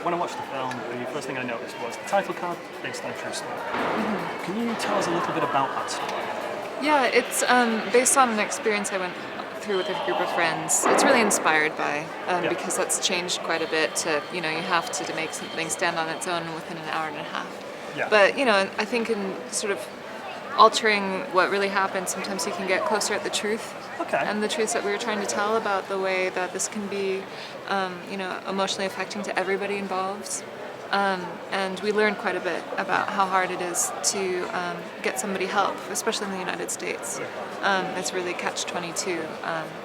When I watched the film, the first thing I noticed was the title card based on a true story. Can you tell us a little bit about that story? Yeah, it's based on an experience I went through with a group of friends. It's really inspired by, because that's changed quite a bit to, you have to make something stand on its own within an hour and a half. Yeah. But, I think in sort of altering what really happened, sometimes you can get closer at the truth. Okay. And the truths that we were trying to tell about the way that this can be, emotionally affecting to everybody involved. And we learned quite a bit about how hard it is to get somebody help, especially in the United States. It's really catch-22,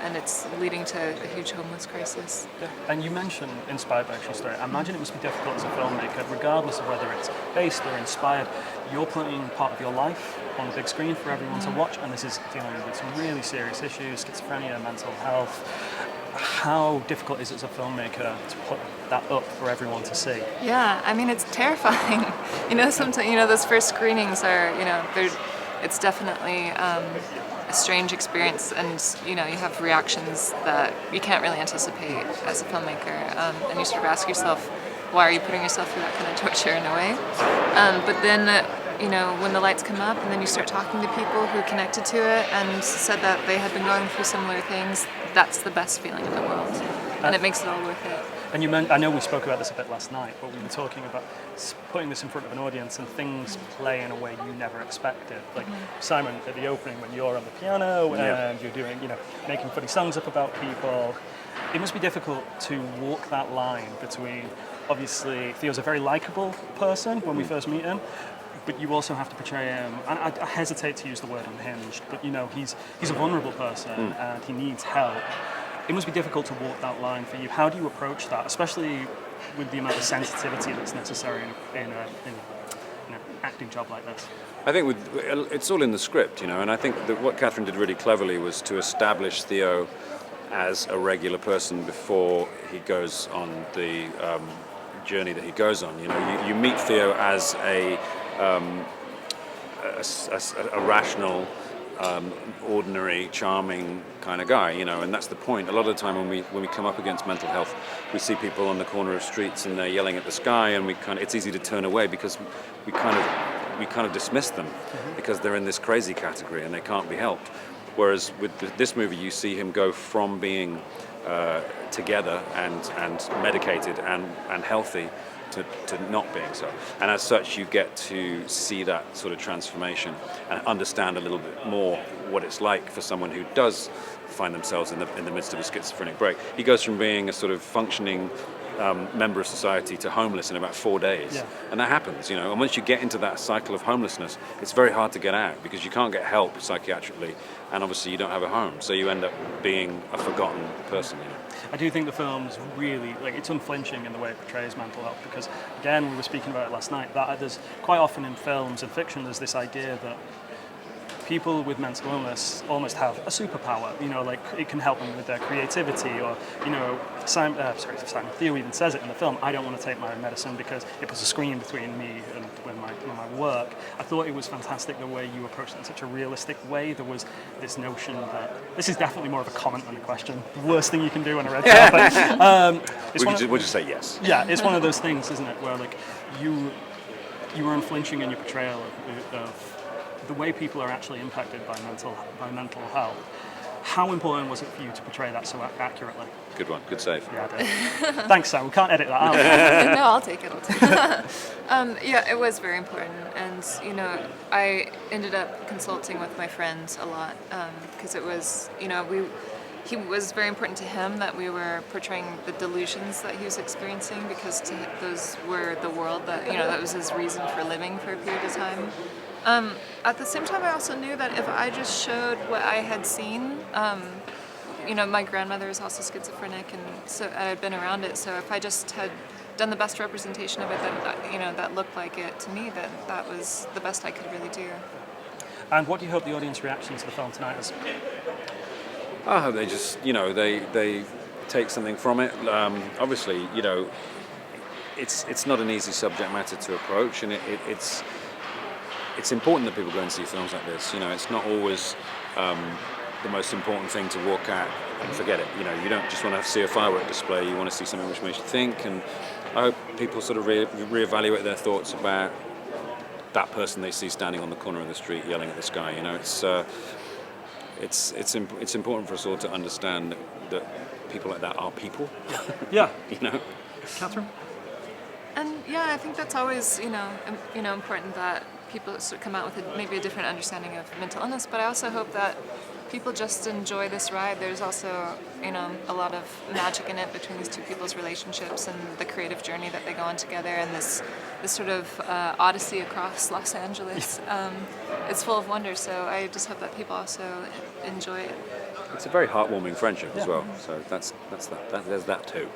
and it's leading to a huge homeless crisis. Yeah. And you mentioned inspired by a true story. I imagine it must be difficult as a filmmaker, regardless of whether it's based or inspired. You're putting part of your life on the big screen for everyone to watch, and this is dealing with some really serious issues, schizophrenia, mental health. How difficult is it as a filmmaker to put that up for everyone to see? Yeah, I mean, it's terrifying. Sometimes, those first screenings are, it's definitely a strange experience, and, you have reactions that you can't really anticipate as a filmmaker, and you sort of ask yourself, why are you putting yourself through that kind of torture in a way? But then, when the lights come up and then you start talking to people who connected to it and said that they had been going through similar things, that's the best feeling in the world. And it makes it all worth it. And I know we spoke about this a bit last night, but we were talking about putting this in front of an audience and things play in a way you never expected. Like Simon, at the opening, when you're on the piano and you're doing, making funny songs up about people, it must be difficult to walk that line between, obviously, Theo's a very likable person when we first meet him, but you also have to portray him, and I hesitate to use the word unhinged, but he's a vulnerable person and he needs help. It must be difficult to walk that line for you. How do you approach that, especially with the amount of sensitivity that's necessary in an acting job like this? I think it's all in the script, and I think that what Katharine did really cleverly was to establish Theo as a regular person before he goes on the journey that he goes on. You meet Theo as a rational, ordinary, charming kind of guy, and that's the point. A lot of the time when we come up against mental health, we see people on the corner of streets and they're yelling at the sky, and it's easy to turn away because we kind of dismiss them because they're in this crazy category and they can't be helped. Whereas with this movie, you see him go from being together and medicated and healthy to not being so. And as such, you get to see that sort of transformation and understand a little bit more what it's like for someone who does find themselves in the midst of a schizophrenic break. He goes from being a sort of functioning member of society to homeless in about 4 days. Yeah. And that happens, and once you get into that cycle of homelessness, it's very hard to get out because you can't get help psychiatrically, and obviously you don't have a home, so you end up being a forgotten person. I do think the film's really, it's unflinching in the way it portrays mental health, because, again, we were speaking about it last night, that there's quite often in films and fiction, there's this idea that people with mental illness almost have a superpower, it can help them with their creativity, or, Theo even says it in the film, I don't want to take my medicine because it puts a screen between me and when my work. I thought it was fantastic the way you approached it in such a realistic way. There was this notion that, this is definitely more of a comment than a question, the worst thing you can do on a red carpet. Would you say yes? Yeah, it's one of those things, isn't it, where you were unflinching in your portrayal of the way people are actually impacted by mental health. How important was it for you to portray that so accurately? Good one, good save. Yeah, I did. Thanks, Sam. We can't edit that out. No, I'll take it. Yeah, it was very important, and I ended up consulting with my friends a lot because it was, he was very important to him that we were portraying the delusions that he was experiencing, because those were the world that that was his reason for living for a period of time. At the same time, I also knew that if I just showed what I had seen, my grandmother is also schizophrenic, and so I'd been around it. So if I just had done the best representation of it that looked like it to me, then that was the best I could really do. And what do you hope the audience reaction to the film tonight is? They just, they take something from it. Obviously, it's not an easy subject matter to approach, and it's important that people go and see films like this. It's not always the most important thing to walk out and forget it. You know, you don't just want to see a firework display. You want to see something which makes you think. And I hope people sort of reevaluate their thoughts about that person they see standing on the corner of the street yelling at the sky. You know, it's important for us all to understand that people like that are people. Yeah. You know. Katharine? And yeah, I think that's always, important that people sort of come out with maybe a different understanding of mental illness. But I also hope that people just enjoy this ride. There's also, a lot of magic in it between these two people's relationships and the creative journey that they go on together, and this sort of odyssey across Los Angeles. It's full of wonder. So I just hope that people also enjoy it. It's a very heartwarming friendship as well. So that's that. There's that too.